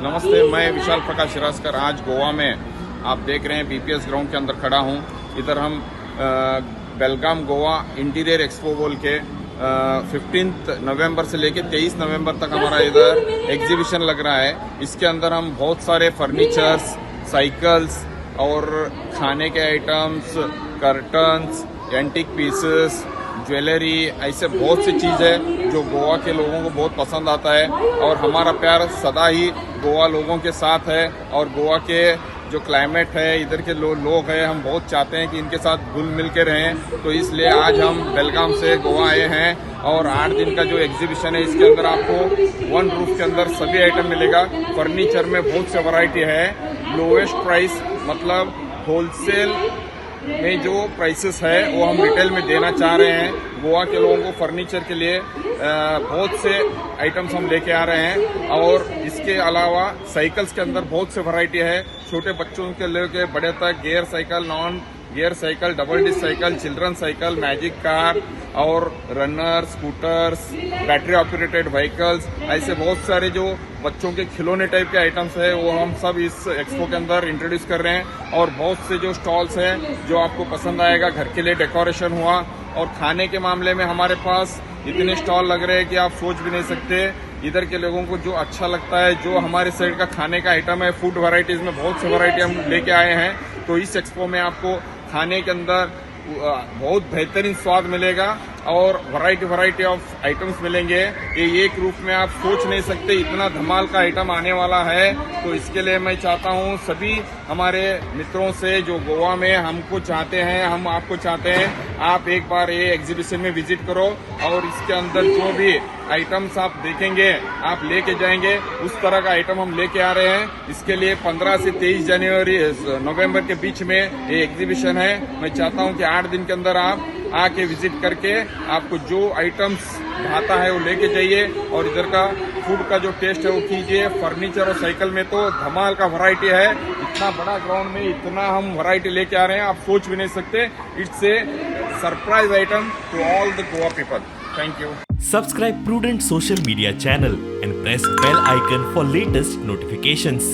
नमस्ते, मैं विशाल प्रकाश हिरासकर। आज गोवा में आप देख रहे हैं बीपीएस ग्राउंड के अंदर खड़ा हूं। इधर हम बेलगाम गोवा इंटीरियर एक्सपो बोल के 15 नवंबर से लेके 23 नवंबर तक हमारा इधर एग्जीबिशन लग रहा है। इसके अंदर हम बहुत सारे फर्नीचर्स, साइकिल्स और खाने के items, curtains, antique pieces, jewellery, ऐसे बहुत सी चीज़ है जो गोवा के लोगों को बहुत पसंद आता है। और हमारा प्यार सदा ही गोवा लोगों के साथ है। और गोवा के जो क्लाइमेट है, इधर के लोग हैं, हम बहुत चाहते हैं कि इनके साथ घुल मिल के रहें। तो इसलिए आज हम बेलगाम से गोवा आए हैं। और 8 दिन का जो एग्जीबिशन है, इसके अंदर आपको वन रूफ के अंदर सभी आइटम मिलेगा। फर्नीचर में बहुत से वैरायटी है। लोवेस्ट प्राइस मतलब होलसेल में जो प्राइसेस है वो हम रिटेल में देना चाह रहे हैं। गोवा के लोगों को फर्नीचर के लिए बहुत से आइटम्स हम लेके आ रहे हैं। और इसके अलावा साइकिल्स के अंदर बहुत से वैरायटी है, छोटे बच्चों के लेके बड़े तक। Gear cycle, non gear cycle, double disc cycle, children cycle, magic car और runner, scooters, battery operated vehicles, ऐसे बहुत सारे जो बच्चों के खिलौने टाइप के आइटम्स है वो हम सब इस एक्सपो के अंदर इंट्रोड्यूस कर रहे हैं। और बहुत से जो स्टॉल्स हैं जो आपको पसंद आएगा, घर के लिए डेकोरेशन हुआ। और खाने के मामले में हमारे पास इतने स्टॉल लग रहे हैं कि आप सोच भी नहीं सकते। इधर के लोगों को जो अच्छा लगता है, जो हमारे साइड का खाने का आइटम है, फूड वैरायटीज में बहुत से वैरायटी हम लेके आए हैं। तो इस एक्सपो में आपको खाने के अंदर बहुत बेहतरीन स्वाद मिलेगा और वैरायटी ऑफ आइटम्स मिलेंगे। ये एक रूप में आप सोच नहीं सकते, इतना धमाल का आइटम आने वाला है। तो इसके लिए मैं चाहता हूँ सभी हमारे मित्रों से जो गोवा में हमको चाहते हैं, हम आपको चाहते हैं, आप एक बार ये एग्जीबिशन में विजिट करो। और इसके अंदर जो भी आइटम्स आप देखेंगे, आप लेके जाएंगे, उस तरह का आइटम हम लेके आ रहे हैं। इसके लिए 15 से 23 नवंबर के बीच में ये एग्जीबिशन है। मैं चाहता हूं कि 8 दिन के अंदर आप आके विजिट करके आपको जो आइटम्स भाता है वो लेके जाइए। और इधर का फूड का जो टेस्ट है वो कीजिए। फर्नीचर और साइकिल में तो धमाल का वैरायटी है। इतना बड़ा ग्राउंड में इतना हम वैरायटी लेके आ रहे हैं, आप सोच भी नहीं सकते। It's a surprise item to all the Goa people. Thank you. Subscribe Prudent social media channel and press bell icon for latest notifications.